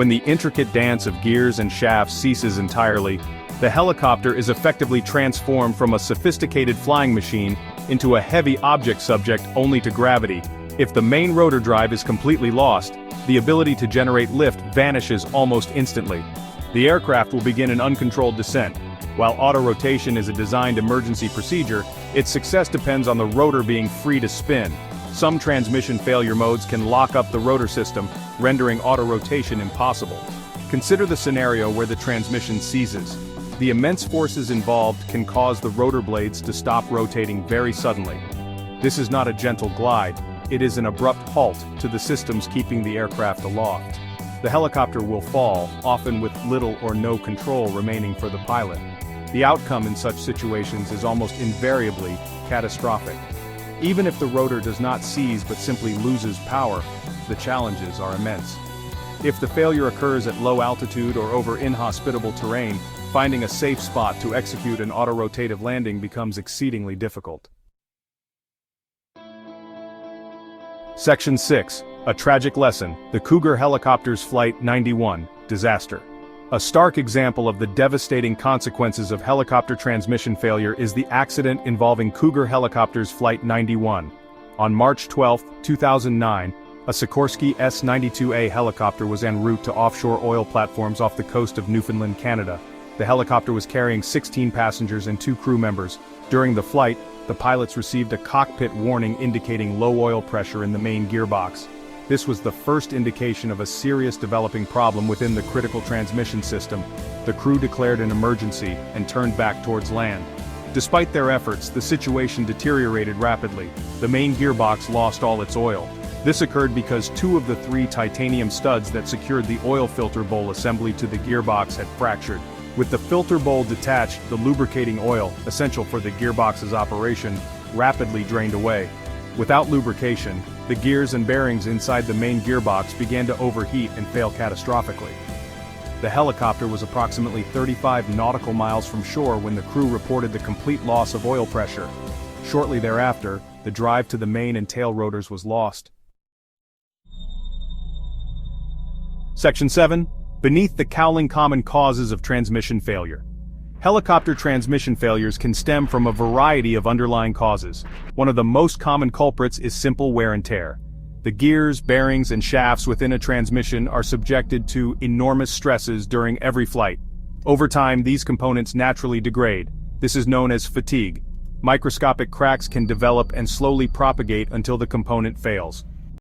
When the intricate dance of gears and shafts ceases entirely, the helicopter is effectively transformed from a sophisticated flying machine into a heavy object subject only to gravity. If the main rotor drive is completely lost, the ability to generate lift vanishes almost instantly. The aircraft will begin an uncontrolled descent. While auto-rotation is a designed emergency procedure, its success depends on the rotor being free to spin. Some transmission failure modes can lock up the rotor system, rendering auto-rotation impossible. Consider the scenario where the transmission seizes. The immense forces involved can cause the rotor blades to stop rotating very suddenly. This is not a gentle glide, it is an abrupt halt to the systems keeping the aircraft aloft. The helicopter will fall, often with little or no control remaining for the pilot. The outcome in such situations is almost invariably catastrophic. Even if the rotor does not seize but simply loses power, the challenges are immense. If the failure occurs at low altitude or over inhospitable terrain, finding a safe spot to execute an auto-rotative landing becomes exceedingly difficult. Section 6. A tragic lesson, the Cougar helicopter's Flight 91 disaster. A stark example of the devastating consequences of helicopter transmission failure is the accident involving Cougar helicopter's Flight 91. On March 12, 2009, a Sikorsky S-92A helicopter was en route to offshore oil platforms off the coast of Newfoundland, Canada. The helicopter was carrying 16 passengers and 2 crew members. During the flight, the pilots received a cockpit warning indicating low oil pressure in the main gearbox. This was the first indication of a serious developing problem within the critical transmission system. The crew declared an emergency and turned back towards land. Despite their efforts, the situation deteriorated rapidly. The main gearbox lost all its oil. This occurred because 2 of the 3 titanium studs that secured the oil filter bowl assembly to the gearbox had fractured. With the filter bowl detached, the lubricating oil, essential for the gearbox's operation, rapidly drained away. Without lubrication, the gears and bearings inside the main gearbox began to overheat and fail catastrophically. The helicopter was approximately 35 nautical miles from shore when the crew reported the complete loss of oil pressure. Shortly thereafter, the drive to the main and tail rotors was lost. Section 7. Beneath the cowling common causes of transmission failure. Helicopter transmission failures can stem from a variety of underlying causes. One of the most common culprits is simple wear and tear. The gears, bearings, and shafts within a transmission are subjected to enormous stresses during every flight. Over time, these components naturally degrade. This is known as fatigue. Microscopic cracks can develop and slowly propagate until the component fails.